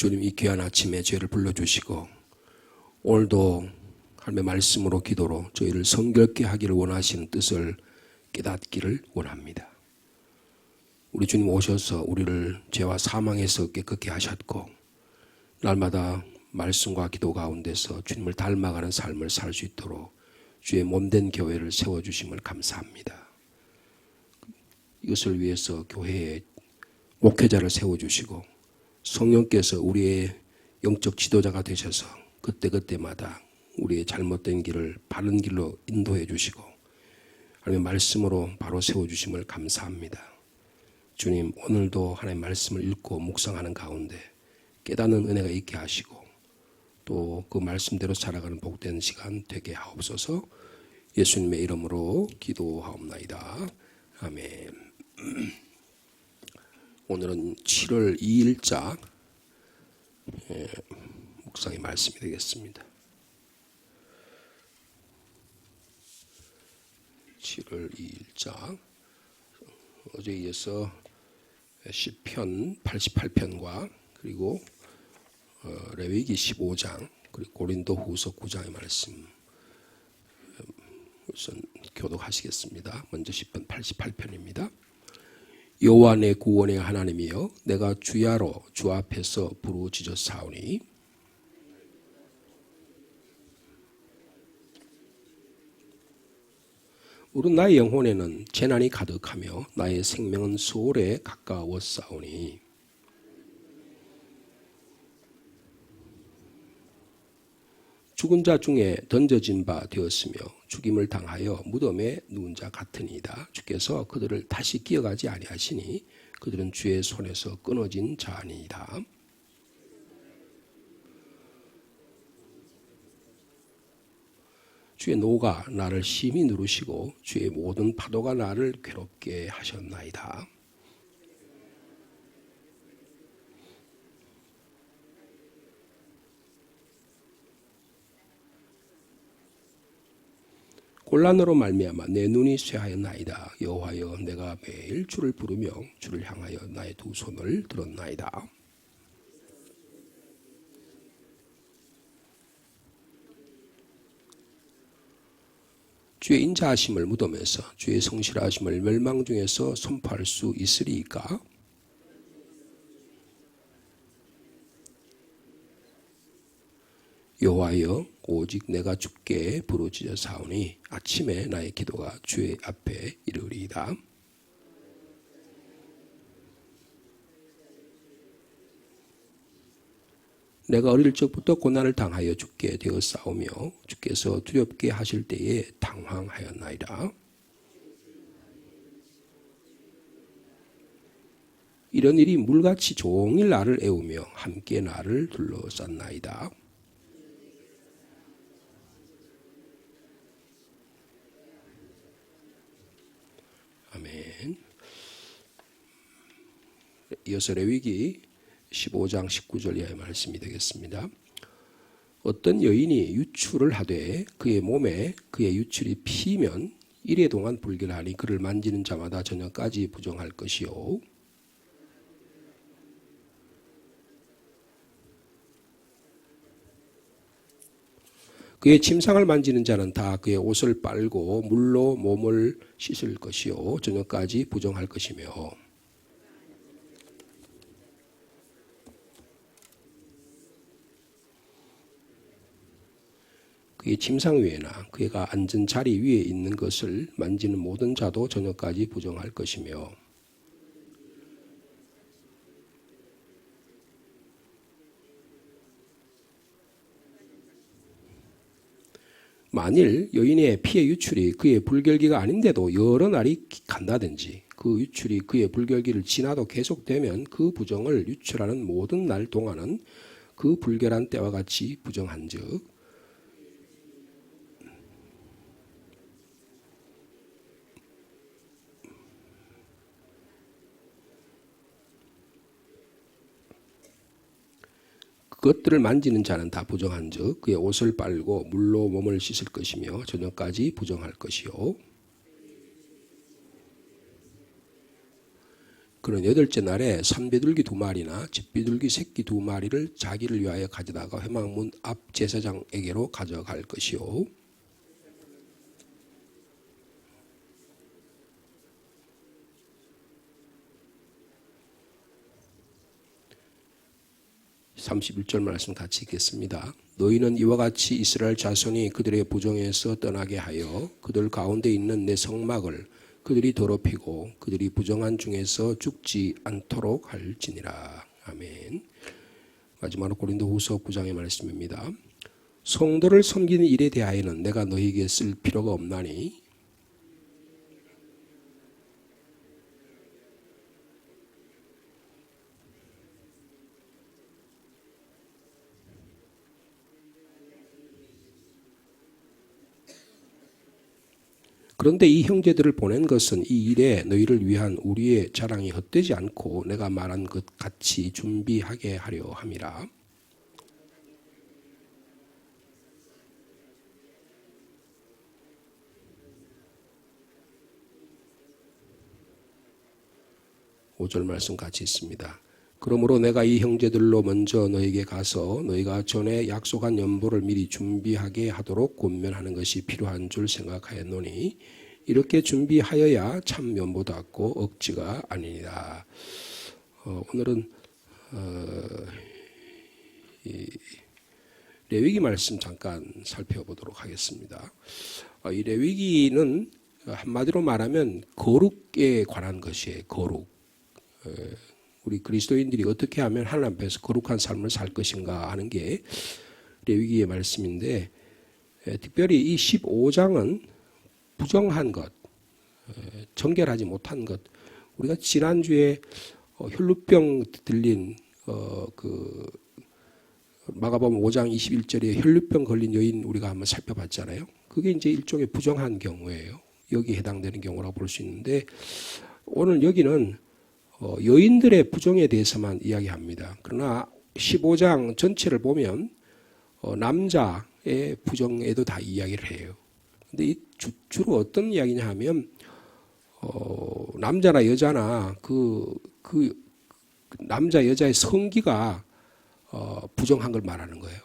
주님 이 귀한 아침에 죄를 불러주시고 오늘도 하나님의 말씀으로 기도로 저희를 성결케 하기를 원하시는 뜻을 깨닫기를 원합니다. 우리 주님 오셔서 우리를 죄와 사망에서 깨끗게 하셨고 날마다 말씀과 기도 가운데서 주님을 닮아가는 삶을 살 수 있도록 주의 몸된 교회를 세워주심을 감사합니다. 이것을 위해서 교회에 목회자를 세워주시고 성령께서 우리의 영적 지도자가 되셔서 그때그때마다 우리의 잘못된 길을 바른 길로 인도해 주시고 하나님의 말씀으로 바로 세워주심을 감사합니다. 주님, 오늘도 하나님의 말씀을 읽고 묵상하는 가운데 깨닫는 은혜가 있게 하시고 또 그 말씀대로 살아가는 복된 시간 되게 하옵소서. 예수님의 이름으로 기도하옵나이다. 아멘. 오늘은 7월 2일자 묵상의 말씀이 되겠습니다. 7월 2일자 어제에 이어서 시편 88편과 그리고 레위기 15장 그리고 고린도후서 9장의 말씀 우선 교독하시겠습니다. 먼저 시편 88편입니다. 여호와 내 구원의 하나님이여 내가 주야로 주 앞에서 부르짖었사오니 우리 나의 영혼에는 재난이 가득하며 나의 생명은 수월에 가까웠사오니 죽은 자 중에 던져진 바 되었으며 죽임을 당하여 무덤에 누운 자 같으니이다. 주께서 그들을 다시 기억하지 아니하시니 그들은 주의 손에서 끊어진 자니이다. 주의 노가 나를 심히 누르시고 주의 모든 파도가 나를 괴롭게 하셨나이다. 곤란으로 말미암아 내 눈이 쇠하였나이다. 여호와여 내가 매일 주를 부르며 주를 향하여 나의 두 손을 들었나이다. 주의 인자하심을 무덤에서 주의 성실하심을 멸망 중에서 선포할 수 있으리이까? 여호와여 오직 내가 주께 부르짖어사오니 아침에 나의 기도가 주의 앞에 이르리이다. 내가 어릴 적부터 고난을 당하여 죽게 되었사오며 주께서 두렵게 하실 때에 당황하였나이다. 이런 일이 물같이 종일 나를 애우며 함께 나를 둘러쌌나이다. 아멘. 이어서 레위기 15장 19절 이하의 말씀이 되겠습니다. 어떤 여인이 유출을 하되 그의 몸에 그의 유출이 피면 이래 동안 불결하니 그를 만지는 자마다 저녁까지 부정할 것이요. 그의 침상을 만지는 자는 다 그의 옷을 빨고 물로 몸을 씻을 것이요 저녁까지 부정할 것이며 그의 침상 위에나 그가 앉은 자리 위에 있는 것을 만지는 모든 자도 저녁까지 부정할 것이며 만일 여인의 피의 유출이 그의 불결기가 아닌데도 여러 날이 간다든지 그 유출이 그의 불결기를 지나도 계속되면 그 부정을 유출하는 모든 날 동안은 그 불결한 때와 같이 부정한즉 그것들을 만지는 자는 다 부정한즉 그의 옷을 빨고 물로 몸을 씻을 것이며 저녁까지 부정할 것이요 그는 여덟째 날에 산비둘기 2마리나 집비둘기 새끼 2마리를 자기를 위하여 가져다가 회막문 앞 제사장에게로 가져갈 것이요. (31절) 말씀 같이 읽겠습니다. 너희는 이와 같이 이스라엘 자손이 그들의 부정에서 떠나게 하여 그들 가운데 있는 내 성막을 그들이 더럽히고 그들이 부정한 중에서 죽지 않도록 할지니라. 아멘. 마지막으로 고린도후서 9장의 말씀입니다. 성도를 섬기는 일에 대하여는 내가 너희에게 쓸 필요가 없나니 그런데 이 형제들을 보낸 것은 이 일에 너희를 위한 우리의 자랑이 헛되지 않고 내가 말한 것 같이 준비하게 하려 함이라. (5절) 말씀 같이 있습니다. 그러므로 내가 이 형제들로 먼저 너에게 가서 너희가 전에 약속한 연보를 미리 준비하게 하도록 권면하는 것이 필요한 줄 생각하였노니 이렇게 준비하여야 참 연보도 같고 억지가 아니니라. 오늘은 레위기 말씀 잠깐 살펴보도록 하겠습니다. 이 레위기는 한마디로 말하면 거룩에 관한 것이에요. 거룩. 우리 그리스도인들이 어떻게 하면 하나님 앞에서 거룩한 삶을 살 것인가 하는 게 레위기의 말씀인데, 특별히 이 15장은 부정한 것, 정결하지 못한 것, 우리가 지난주에 혈루병 들린 그 마가복음 5장 21절에 혈루병 걸린 여인 우리가 한번 살펴봤잖아요. 그게 이제 일종의 부정한 경우예요. 여기에 해당되는 경우라고 볼 수 있는데, 오늘 여기는 여인들의 부정에 대해서만 이야기합니다. 그러나 15장 전체를 보면 남자의 부정에도 다 이야기를 해요. 근데 주로 어떤 이야기냐 하면 남자나 여자나 그 남자 여자의 성기가 부정한 걸 말하는 거예요.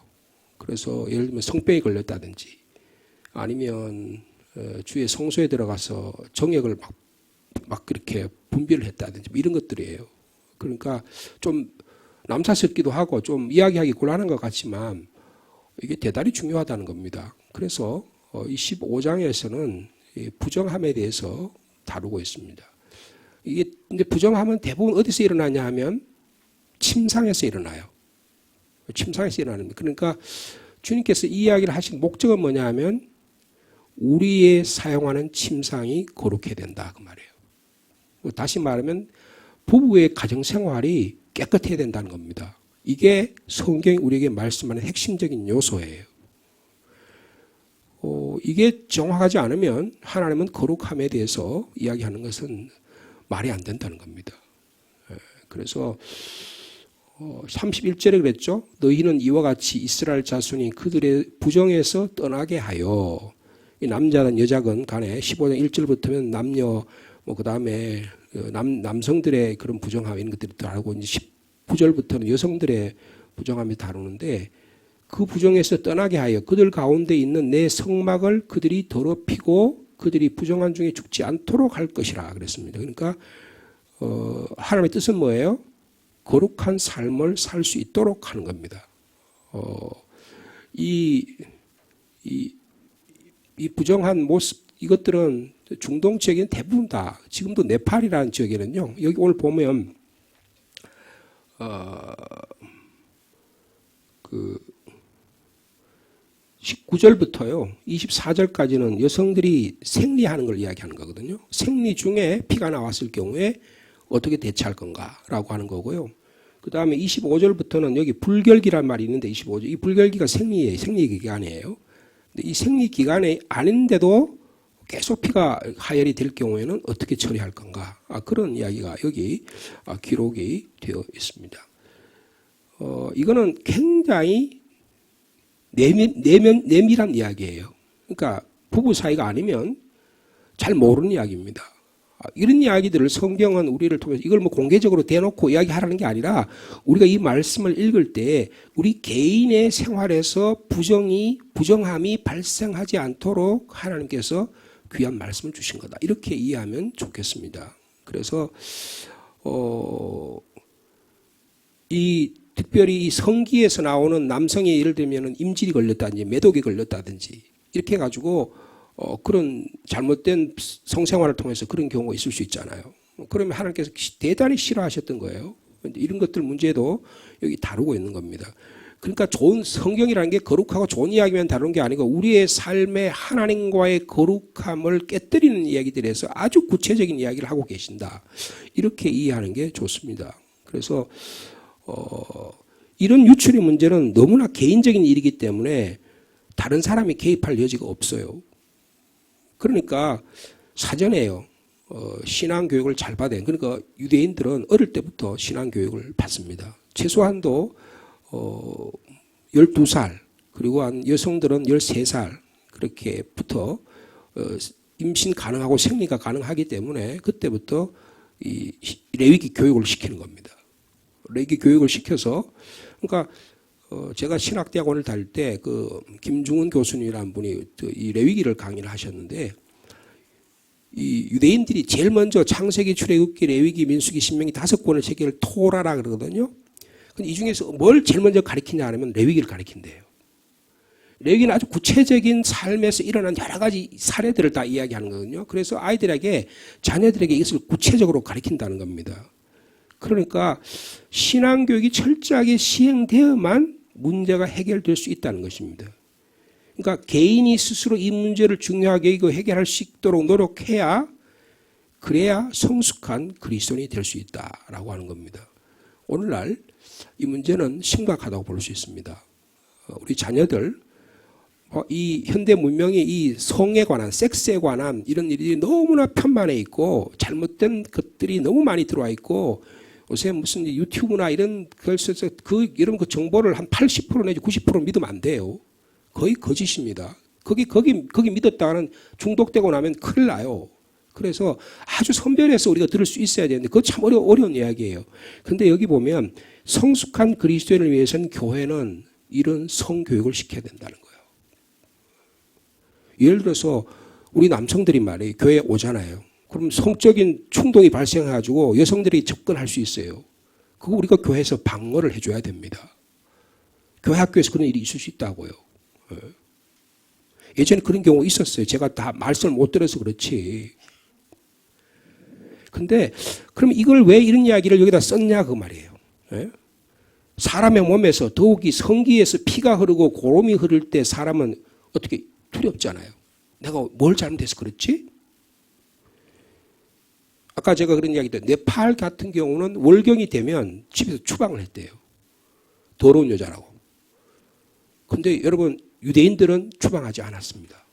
그래서 예를 들면 성병이 걸렸다든지 아니면 주의 성소에 들어가서 정액을 막 그렇게 분비를 했다든지 이런 것들이에요. 그러니까 좀 남사스럽기도 하고 좀 이야기하기 곤란한 것 같지만 이게 대단히 중요하다는 겁니다. 그래서 이 15장에서는 부정함에 대해서 다루고 있습니다. 이게 이제 부정함은 대부분 어디서 일어나냐 하면 침상에서 일어나요. 침상에서 일어나는. 그러니까 주님께서 이 이야기를 하신 목적은 뭐냐 하면 우리의 사용하는 침상이 거룩해야 된다 그 말이에요. 다시 말하면 부부의 가정생활이 깨끗해야 된다는 겁니다. 이게 성경이 우리에게 말씀하는 핵심적인 요소예요. 이게 정확하지 않으면 하나님은 거룩함에 대해서 이야기하는 것은 말이 안 된다는 겁니다. 그래서 31절에 그랬죠. 너희는 이와 같이 이스라엘 자손이 그들의 부정에서 떠나게 하여, 이 남자든 여자든 간에 15장 1절부터면 남녀 그 다음에 남성들의 그런 부정함 이런 것들이 다루고 이제 19절부터는 여성들의 부정함이 다루는데, 그 부정에서 떠나게 하여 그들 가운데 있는 내 성막을 그들이 더럽히고 그들이 부정한 중에 죽지 않도록 할 것이라 그랬습니다. 그러니까 하나님의 뜻은 뭐예요? 거룩한 삶을 살 수 있도록 하는 겁니다. 이 부정한 모습, 이것들은 중동 지역에는 대부분 다, 지금도 네팔이라는 지역에는요, 여기 오늘 보면 그 19절부터요 24절까지는 여성들이 생리하는 걸 이야기하는 거거든요. 생리 중에 피가 나왔을 경우에 어떻게 대처할 건가라고 하는 거고요. 그 다음에 25절부터는 여기 불결기란 말이 있는데 25절, 이 불결기가 생리예요. 생리 기간이에요. 근데 이 생리 기간이 아닌데도 계속 피가 하혈이 될 경우에는 어떻게 처리할 건가, 그런 이야기가 여기 기록이 되어 있습니다. 이거는 굉장히 내밀한 이야기예요. 그러니까 부부 사이가 아니면 잘 모르는 이야기입니다. 이런 이야기들을 성경은 우리를 통해서 이걸 뭐 공개적으로 대놓고 이야기하라는 게 아니라 우리가 이 말씀을 읽을 때 우리 개인의 생활에서 부정함이 발생하지 않도록 하나님께서 귀한 말씀을 주신 거다. 이렇게 이해하면 좋겠습니다. 그래서 특별히 이 성기에서 나오는 남성의 예를 들면 임질이 걸렸다든지 매독이 걸렸다든지 이렇게 해가지고 그런 잘못된 성생활을 통해서 그런 경우가 있을 수 있잖아요. 그러면 하나님께서 대단히 싫어하셨던 거예요. 이런 것들 문제도 여기 다루고 있는 겁니다. 그러니까 좋은 성경이라는 게 거룩하고 좋은 이야기만 다루는 게 아니고 우리의 삶의 하나님과의 거룩함을 깨뜨리는 이야기들에서 아주 구체적인 이야기를 하고 계신다. 이렇게 이해하는 게 좋습니다. 그래서 이런 유출의 문제는 너무나 개인적인 일이기 때문에 다른 사람이 개입할 여지가 없어요. 그러니까 사전에요. 신앙교육을 잘 받아요. 그러니까 유대인들은 어릴 때부터 신앙교육을 받습니다. 최소한도 12살 그리고 한 여성들은 13살 그렇게부터 임신 가능하고 생리가 가능하기 때문에 그때부터 이 레위기 교육을 시키는 겁니다. 레위기 교육을 시켜서 그러니까 제가 신학대학원을 다닐 때 그 김중은 교수님이라는 분이 이 레위기를 강의를 하셨는데 이 유대인들이 제일 먼저 창세기, 출애굽기, 레위기, 민수기, 신명기 5권을 세계를 토라라 그러거든요. 근데 이 중에서 뭘 제일 먼저 가르치냐 하면 레위기를 가르친대요. 레위기는 아주 구체적인 삶에서 일어난 여러 가지 사례들을 다 이야기하는 거거든요. 그래서 아이들에게 자녀들에게 이것을 구체적으로 가르친다는 겁니다. 그러니까 신앙교육이 철저하게 시행되어야만 문제가 해결될 수 있다는 것입니다. 그러니까 개인이 스스로 이 문제를 중요하게 이거 해결할 수 있도록 노력해야 그래야 성숙한 그리스도인이 될 수 있다라고 하는 겁니다. 오늘날 이 문제는 심각하다고 볼 수 있습니다. 우리 자녀들 이 현대 문명이 이 성에 관한 섹스에 관한 이런 일이 너무나 편만해 있고 잘못된 것들이 너무 많이 들어와 있고 요새 무슨 유튜브나 이런 여러분 그 정보를 한 80% 내지 90% 믿으면 안 돼요. 거의 거짓입니다. 거기 믿었다가는 중독되고 나면 큰일 나요. 그래서 아주 선별해서 우리가 들을 수 있어야 되는데 그거 참 어려운 이야기예요. 그런데 여기 보면 성숙한 그리스도인을 위해서는 교회는 이런 성교육을 시켜야 된다는 거예요. 예를 들어서 우리 남성들이 말이에요. 교회에 오잖아요. 그럼 성적인 충동이 발생해가지고 여성들이 접근할 수 있어요. 그거 우리가 교회에서 방어를 해줘야 됩니다. 교회 학교에서 그런 일이 있을 수 있다고요. 예전에 그런 경우가 있었어요. 제가 다 말씀을 못 들어서 그렇지. 근데 그럼 이걸 왜 이런 이야기를 여기다 썼냐 그 말이에요. 사람의 몸에서 더욱이 성기에서 피가 흐르고 고름이 흐를 때 사람은 어떻게 두렵잖아요. 내가 뭘 잘못해서 그렇지? 아까 제가 그런 이야기도 네팔 같은 경우는 월경이 되면 집에서 추방을 했대요. 더러운 여자라고. 근데 여러분 유대인들은 추방하지 않았습니다.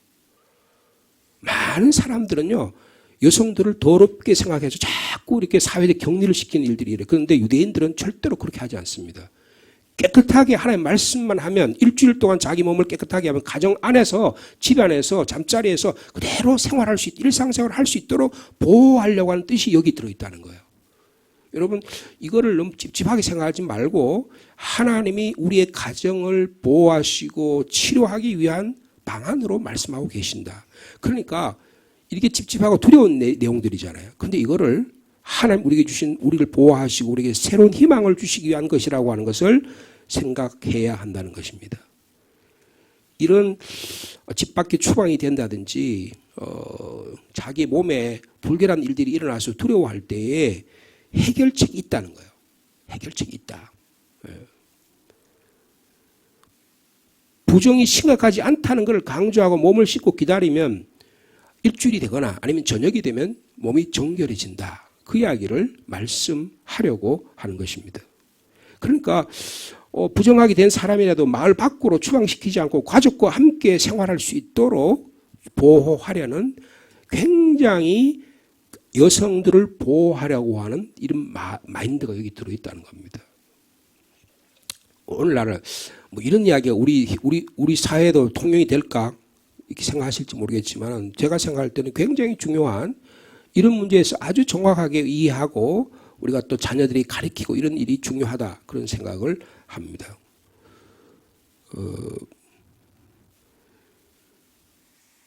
많은 사람들은요. 여성들을 더럽게 생각해서 자꾸 이렇게 사회적 격리를 시키는 일들이 이래요. 그런데 유대인들은 절대로 그렇게 하지 않습니다. 깨끗하게 하나님의 말씀만 하면 일주일 동안 자기 몸을 깨끗하게 하면 가정 안에서 집 안에서 잠자리에서 그대로 생활할 수 일상생활을 할 수 있도록 보호하려고 하는 뜻이 여기 들어있다는 거예요. 여러분 이거를 너무 찝찝하게 생각하지 말고 하나님이 우리의 가정을 보호하시고 치료하기 위한 방안으로 말씀하고 계신다. 그러니까 이렇게 찝찝하고 두려운 내용들이잖아요. 그런데 이거를 하나님 우리에게 주신 우리를 보호하시고 우리에게 새로운 희망을 주시기 위한 것이라고 하는 것을 생각해야 한다는 것입니다. 이런 집 밖에 추방이 된다든지 자기 몸에 불결한 일들이 일어나서 두려워할 때에 해결책이 있다는 거예요. 해결책이 있다. 부정이 심각하지 않다는 것을 강조하고 몸을 씻고 기다리면 일주일이 되거나 아니면 저녁이 되면 몸이 정결해진다. 그 이야기를 말씀하려고 하는 것입니다. 그러니까 부정하게 된 사람이라도 마을 밖으로 추방시키지 않고 가족과 함께 생활할 수 있도록 보호하려는 굉장히 여성들을 보호하려고 하는 이런 마인드가 여기 들어있다는 겁니다. 오늘날은 뭐 이런 이야기가 우리 사회에도 통용이 될까 이렇게 생각하실지 모르겠지만 제가 생각할 때는 굉장히 중요한 이런 문제에서 아주 정확하게 이해하고 우리가 또 자녀들이 가르치고 이런 일이 중요하다 그런 생각을 합니다.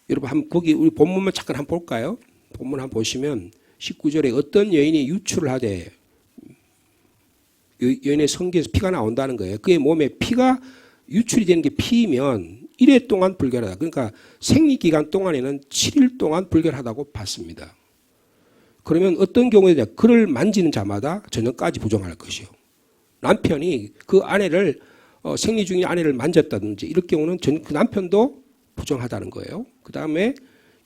여러분 한번 거기 우리 본문만 잠깐 한번 볼까요? 본문 한번 보시면 19절에 어떤 여인이 유출을 하되 여인의 성기에서 피가 나온다는 거예요. 그의 몸에 피가 유출이 되는 게 피이면 1회 동안 불결하다. 그러니까 생리기간 동안에는 7일 동안 불결하다고 봤습니다. 그러면 어떤 경우에 그를 만지는 자마다 저녁까지 부정할 것이요. 남편이 그 아내를 생리 중인 아내를 만졌다든지 이럴 경우는 그 남편도 부정하다는 거예요. 그 다음에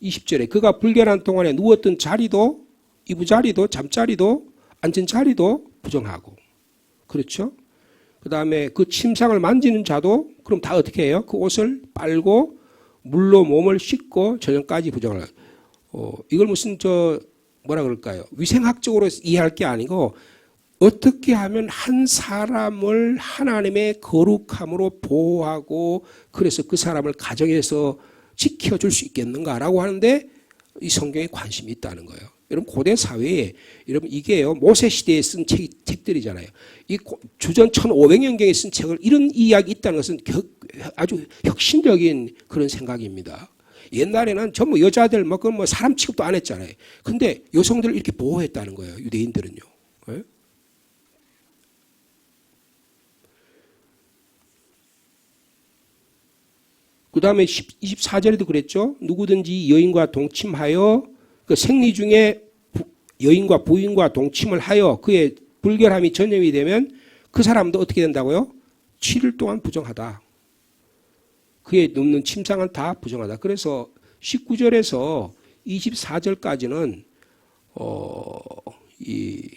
20절에 그가 불결한 동안에 누웠던 자리도 이부자리도 잠자리도 앉은 자리도 부정하고 그렇죠. 그 다음에 그 침상을 만지는 자도 그럼 다 어떻게 해요? 그 옷을 빨고 물로 몸을 씻고 저녁까지 부정을 이걸 무슨 뭐라 그럴까요? 위생학적으로 이해할 게 아니고 어떻게 하면 한 사람을 하나님의 거룩함으로 보호하고 그래서 그 사람을 가정에서 지켜줄 수 있겠는가라고 하는데 이 성경에 관심이 있다는 거예요. 여러분 고대 사회에 여러분 이게요 모세 시대에 쓴 책들이잖아요. 이 주전 1500년경에 쓴 책을 이런 이야기 있다는 것은 아주 혁신적인 그런 생각입니다. 옛날에는 전부 여자들 뭐 사람 취급도 안 했잖아요. 근데 여성들을 이렇게 보호했다는 거예요. 유대인들은요. 네? 그 다음에 24절에도 그랬죠. 누구든지 여인과 동침하여 그 생리 중에 여인과 부인과 동침을 하여 그의 불결함이 전염이 되면 그 사람도 어떻게 된다고요? 7일 동안 부정하다. 그의 눕는 침상은 다 부정하다. 그래서 19절에서 24절까지는 이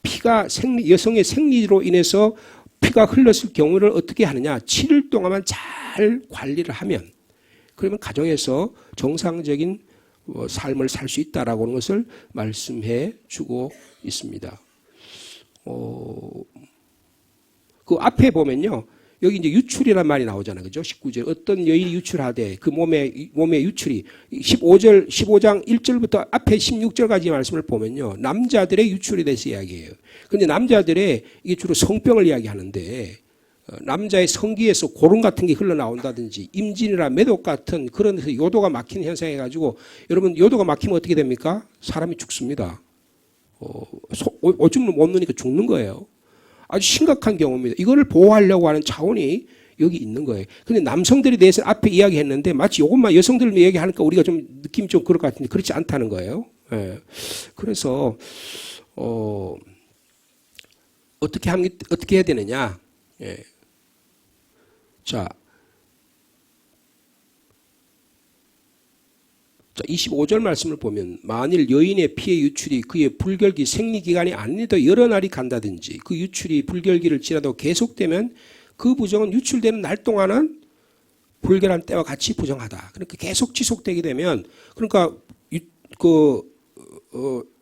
피가 여성의 생리로 인해서 피가 흘렀을 경우를 어떻게 하느냐. 7일 동안만 잘 관리를 하면 그러면 가정에서 정상적인 삶을 살 수 있다라고 하는 것을 말씀해 주고 있습니다. 그 앞에 보면요. 여기 이제 유출이라는 말이 나오잖아요. 그죠? 19절. 어떤 여인이 유출하되 그 몸에 유출이 15장 1절부터 앞에 16절까지 말씀을 보면요. 남자들의 유출에 대해서 이야기해요. 근데 남자들의 이게 주로 성병을 이야기하는데 남자의 성기에서 고름 같은 게 흘러나온다든지 임진이나 매독 같은 그런 요도가 막히는 현상이 가지고 여러분 요도가 막히면 어떻게 됩니까? 사람이 죽습니다. 오줌을 못 넣으니까 죽는 거예요. 아주 심각한 경우입니다. 이거를 보호하려고 하는 차원이 여기 있는 거예요. 근데 남성들에 대해서 앞에 이야기했는데 마치 이것만 여성들을 이야기하니까 우리가 좀 느낌이 좀 그럴 것 같은데 그렇지 않다는 거예요. 예. 그래서 어떻게 해야 되느냐? 예. 자, 25절 말씀을 보면 만일 여인의 피의 유출이 그의 불결기 생리기간이 아니더 여러 날이 간다든지 그 유출이 불결기를 지나도 계속되면 그 부정은 유출되는 날 동안은 불결한 때와 같이 부정하다. 그러니까 계속 지속되게 되면 그러니까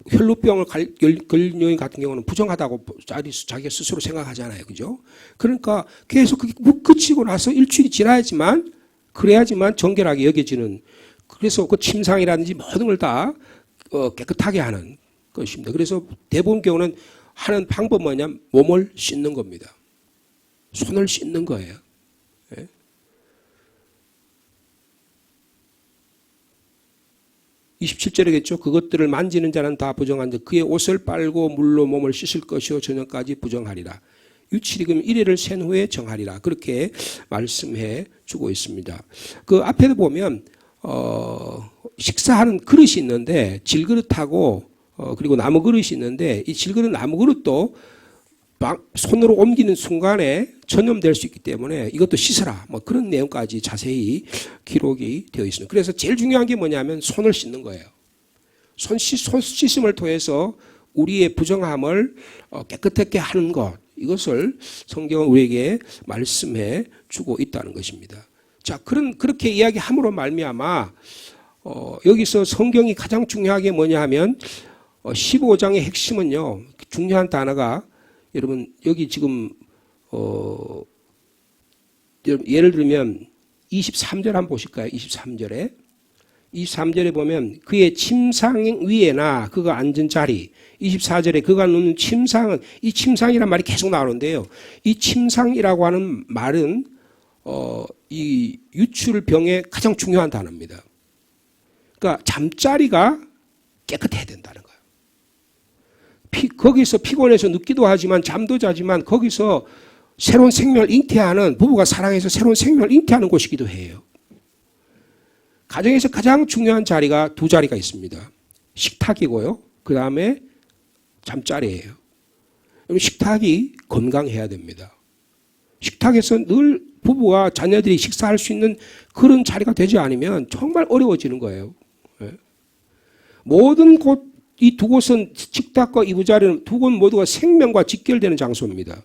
혈루병을 걸린 여인 같은 경우는 부정하다고 자기가 스스로 생각하잖아요. 그죠? 그러니까 계속 그게 그치고 나서 일주일이 지나야지만 그래야지만 정결하게 여겨지는 그래서 그 침상이라든지 모든 걸 다 깨끗하게 하는 것입니다. 그래서 대부분 경우는 하는 방법 뭐냐? 몸을 씻는 겁니다. 손을 씻는 거예요. 예? (27절이겠죠) 그것들을 만지는 자는 다 부정한데 그의 옷을 빨고 물로 몸을 씻을 것이요 저녁까지 부정하리라. 유칠이 그럼 1일을 센 후에 정하리라. 그렇게 말씀해 주고 있습니다. 그 앞에도 보면 식사하는 그릇이 있는데 질그릇하고 그리고 나무 그릇이 있는데 이 질그릇 나무 그릇도 손으로 옮기는 순간에 전염될 수 있기 때문에 이것도 씻어라. 뭐 그런 내용까지 자세히 기록이 되어 있습니다. 그래서 제일 중요한 게 뭐냐면 손을 씻는 거예요. 손 씻음을 통해서 우리의 부정함을 깨끗하게 하는 것 이것을 성경은 우리에게 말씀해 주고 있다는 것입니다. 자, 그렇게 이야기함으로 말미암아 여기서 성경이 가장 중요하게 뭐냐 하면 15장의 핵심은요. 중요한 단어가 여러분 여기 지금 예를 들면 23절 한번 보실까요? 23절에 23절에 보면 그의 침상 위에나 그가 앉은 자리, 24절에 그가 눕는 침상은, 이 침상이란 말이 계속 나오는데요. 이 침상이라고 하는 말은 이 유출병의 가장 중요한 단어입니다. 그러니까 잠자리가 깨끗해야 된다는 거예요. 거기서 피곤해서 눕기도 하지만 잠도 자지만 거기서 새로운 생명을 잉태하는, 부부가 사랑해서 새로운 생명을 잉태하는 곳이기도 해요. 가정에서 가장 중요한 자리가 두 자리가 있습니다. 식탁이고요. 그 다음에 잠자리예요. 식탁이 건강해야 됩니다. 식탁에서 늘 부부와 자녀들이 식사할 수 있는 그런 자리가 되지 않으면 정말 어려워지는 거예요. 모든 곳, 이 두 곳은, 식탁과 이부자리는 두 곳 모두가 생명과 직결되는 장소입니다.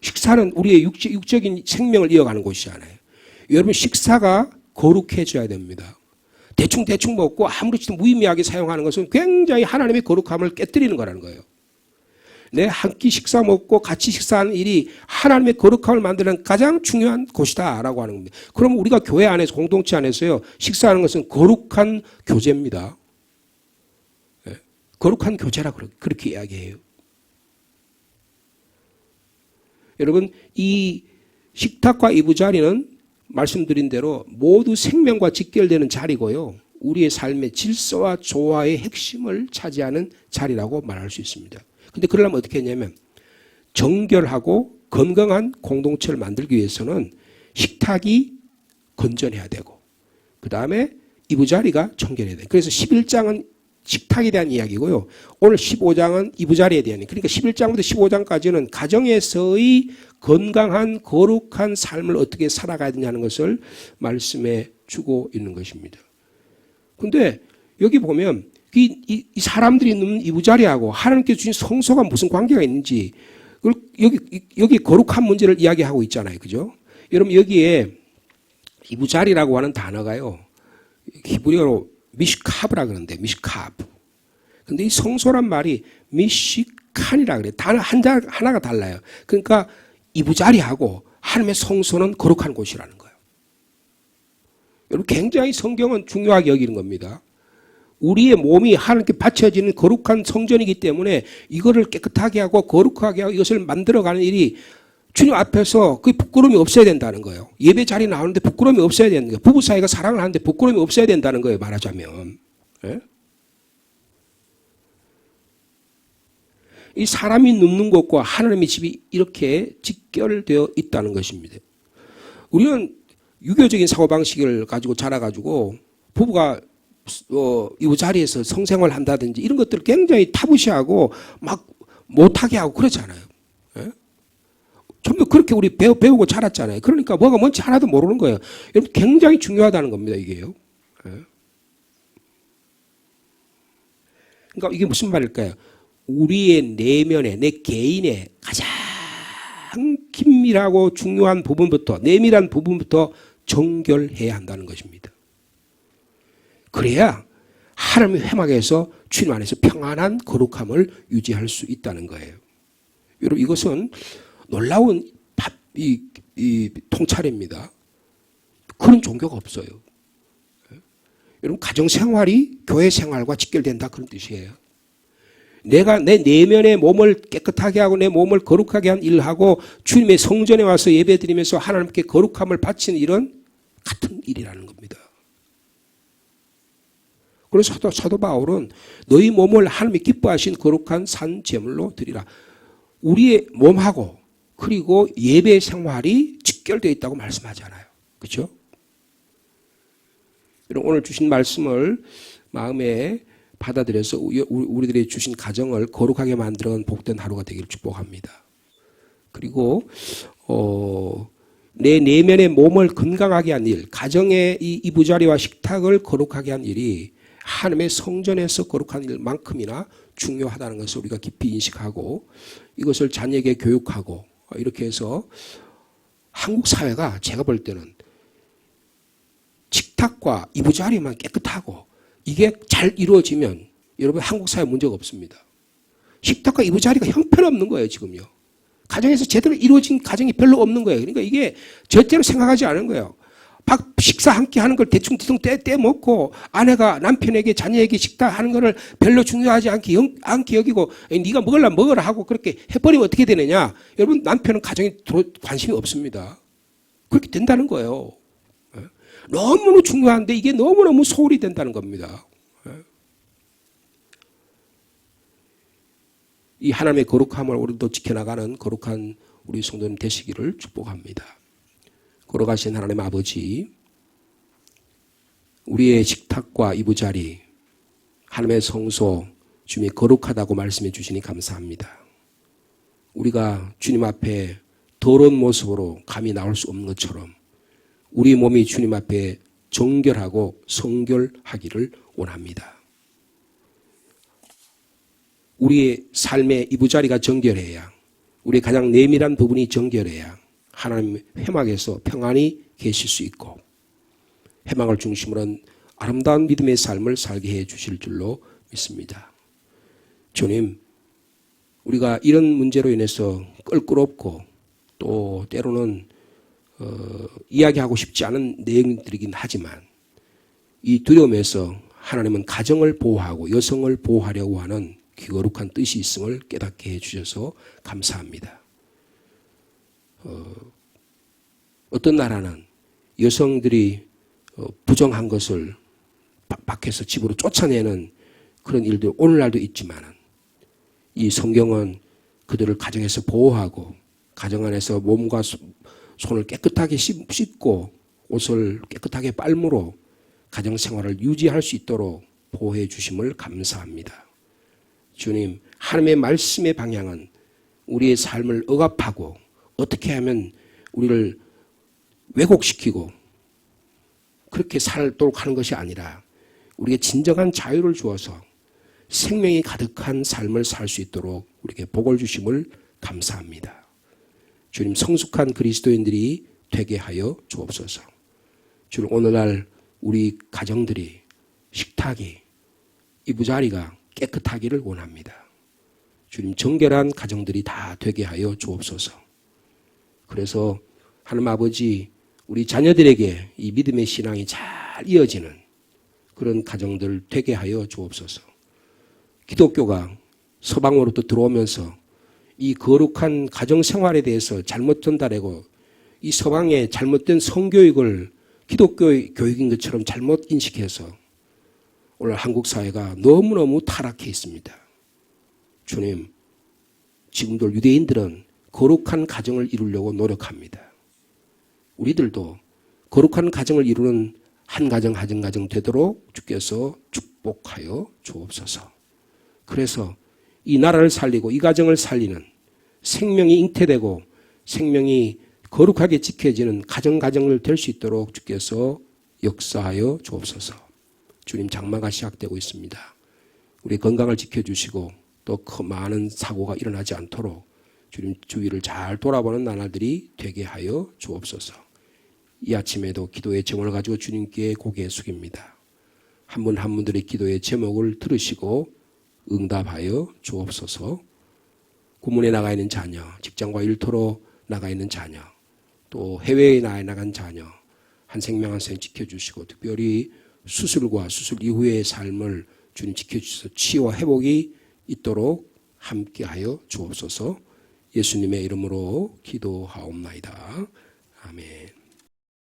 식사는 우리의 육적인 생명을 이어가는 곳이잖아요. 여러분, 식사가 거룩해져야 됩니다. 대충 먹고 아무렇지도 무의미하게 사용하는 것은 굉장히 하나님의 거룩함을 깨뜨리는 거라는 거예요. 내 한 끼 식사 먹고 같이 식사하는 일이 하나님의 거룩함을 만드는 가장 중요한 곳이다라고 하는 겁니다. 그럼 우리가 교회 안에서, 공동체 안에서요, 식사하는 것은 거룩한 교제입니다. 거룩한 교제라 그렇게 이야기해요. 여러분, 이 식탁과 이부자리는 말씀드린 대로 모두 생명과 직결되는 자리고요. 우리의 삶의 질서와 조화의 핵심을 차지하는 자리라고 말할 수 있습니다. 근데 그러려면 어떻게 했냐면 정결하고 건강한 공동체를 만들기 위해서는 식탁이 건전해야 되고 그 다음에 이부자리가 정결해야 돼요. 그래서 11장은 식탁에 대한 이야기고요. 오늘 15장은 이부자리에 대한, 그러니까 11장부터 15장까지는 가정에서의 건강한 거룩한 삶을 어떻게 살아가야 되냐는 것을 말씀해 주고 있는 것입니다. 그런데 여기 보면 이 사람들이 눕는 이부자리하고 하나님께 주신 성소가 무슨 관계가 있는지, 여기 거룩한 문제를 이야기하고 있잖아요. 그죠? 여러분, 여기에 이부자리라고 하는 단어가요, 히브리어로 미시카브라 그러는데, 미시카브. 근데 이 성소란 말이 미시칸이라 그래요. 단어 하나가 달라요. 그러니까 이부자리하고 하나님의 성소는 거룩한 곳이라는 거예요. 여러분, 굉장히 성경은 중요하게 여기는 겁니다. 우리의 몸이 하나님께 바쳐지는 거룩한 성전이기 때문에 이거를 깨끗하게 하고 거룩하게 하고 이것을 만들어가는 일이 주님 앞에서 그 부끄러움이 없어야 된다는 거예요. 예배 자리 나오는데 부끄러움이 없어야 되는 거예요. 부부 사이가 사랑을 하는데 부끄러움이 없어야 된다는 거예요. 말하자면. 예? 이 사람이 눕는 곳과 하나님의 집이 이렇게 직결되어 있다는 것입니다. 우리는 유교적인 사고방식을 가지고 자라가지고 부부가 이부자리에서 성생활을 한다든지 이런 것들을 굉장히 타부시하고 막 못하게 하고 그렇잖아요. 예? 전부 그렇게 우리 배우고 자랐잖아요. 그러니까 뭐가 뭔지 하나도 모르는 거예요. 여러분, 굉장히 중요하다는 겁니다, 이게요. 예? 그러니까 이게 무슨 말일까요? 우리의 내면에, 내 개인의 가장 긴밀하고 중요한 부분부터, 내밀한 부분부터 정결해야 한다는 것입니다. 그래야 하나님의 회막에서 주님 안에서 평안한 거룩함을 유지할 수 있다는 거예요. 여러분, 이것은 놀라운 이 통찰입니다. 그런 종교가 없어요. 여러분, 가정생활이 교회생활과 직결된다, 그런 뜻이에요. 내가 내 내면의 몸을 깨끗하게 하고 내 몸을 거룩하게 한 일을 하고 주님의 성전에 와서 예배드리면서 하나님께 거룩함을 바치는 일은 같은 일이라는 겁니다. 그래서 사도 바울은 너희 몸을 하나님이 기뻐하신 거룩한 산 제물로 드리라. 우리의 몸하고 그리고 예배 생활이 직결되어 있다고 말씀하잖아요. 그렇죠? 오늘 주신 말씀을 마음에 받아들여서 우리들이 주신 가정을 거룩하게 만들어간 복된 하루가 되기를 축복합니다. 그리고 내 내면의 몸을 건강하게 한 일, 가정의 이 이부자리와 식탁을 거룩하게 한 일이 하나님의 성전에서 거룩한 일만큼이나 중요하다는 것을 우리가 깊이 인식하고 이것을 자녀에게 교육하고 이렇게 해서 한국 사회가 제가 볼 때는 식탁과 이부자리만 깨끗하고 이게 잘 이루어지면 여러분 한국 사회 문제가 없습니다. 식탁과 이부자리가 형편없는 거예요, 지금요. 가정에서 제대로 이루어진 가정이 별로 없는 거예요. 그러니까 이게 절대로 생각하지 않은 거예요. 식사 함께 하는 걸 대충 떼먹고 아내가 남편에게 자녀에게 식사하는 거를 별로 중요하지 않게 여기고 네가 먹으려면 먹으라 하고 그렇게 해버리면 어떻게 되느냐. 여러분 남편은 가정에 관심이 없습니다. 그렇게 된다는 거예요. 너무너무 중요한데 이게 너무너무 소홀히 된다는 겁니다. 이 하나님의 거룩함을 우리도 지켜나가는 거룩한 우리 성도님 되시기를 축복합니다. 걸어가신 하나님 아버지, 우리의 식탁과 이부자리, 하나님의 성소, 주님이 거룩하다고 말씀해 주시니 감사합니다. 우리가 주님 앞에 더러운 모습으로 감히 나올 수 없는 것처럼 우리 몸이 주님 앞에 정결하고 성결하기를 원합니다. 우리의 삶의 이부자리가 정결해야, 우리의 가장 내밀한 부분이 정결해야 하나님 회막에서 평안히 계실 수 있고 회막을 중심으로 한 아름다운 믿음의 삶을 살게 해 주실 줄로 믿습니다. 주님, 우리가 이런 문제로 인해서 껄끄럽고 또 때로는 이야기하고 싶지 않은 내용들이긴 하지만 이 두려움에서 하나님은 가정을 보호하고 여성을 보호하려고 하는 거룩한 뜻이 있음을 깨닫게 해주셔서 감사합니다. 어떤 나라는 여성들이 부정한 것을 밖에서 집으로 쫓아내는 그런 일도 오늘날도 있지만 이 성경은 그들을 가정에서 보호하고 가정 안에서 몸과 손을 깨끗하게 씻고 옷을 깨끗하게 빨므로 가정 생활을 유지할 수 있도록 보호해 주심을 감사합니다. 주님, 하나님의 말씀의 방향은 우리의 삶을 억압하고 어떻게 하면 우리를 왜곡시키고 그렇게 살도록 하는 것이 아니라 우리에게 진정한 자유를 주어서 생명이 가득한 삶을 살 수 있도록 우리에게 복을 주심을 감사합니다. 주님, 성숙한 그리스도인들이 되게 하여 주옵소서. 주님, 오늘날 우리 가정들이 식탁이 이부자리가 깨끗하기를 원합니다. 주님, 정결한 가정들이 다 되게 하여 주옵소서. 그래서 하나님 아버지, 우리 자녀들에게 이 믿음의 신앙이 잘 이어지는 그런 가정들 되게 하여 주옵소서. 기독교가 서방으로부터 들어오면서 이 거룩한 가정생활에 대해서 잘못 전달하고 이 서방의 잘못된 성교육을 기독교의 교육인 것처럼 잘못 인식해서 오늘 한국 사회가 너무너무 타락해 있습니다. 주님, 지금도 유대인들은 거룩한 가정을 이루려고 노력합니다. 우리들도 거룩한 가정을 이루는 한 가정 되도록 주께서 축복하여 주옵소서. 그래서 이 나라를 살리고 이 가정을 살리는 생명이 잉태되고 생명이 거룩하게 지켜지는 가정을 될 수 있도록 주께서 역사하여 주옵소서. 주님, 장마가 시작되고 있습니다. 우리 건강을 지켜주시고 또 많은 사고가 일어나지 않도록 주님 주위를 잘 돌아보는 나날들이 되게 하여 주옵소서. 이 아침에도 기도의 제목을 가지고 주님께 고개 숙입니다. 한 분 한 분들의 기도의 제목을 들으시고 응답하여 주옵소서. 구문에 나가 있는 자녀, 직장과 일터로 나가 있는 자녀, 또 해외에 나간 자녀, 한 생명 한 생 지켜주시고 특별히 수술과 수술 이후의 삶을 주님 지켜주셔서 치유와 회복이 있도록 함께하여 주옵소서. 예수님의 이름으로 기도하옵나이다. 아멘.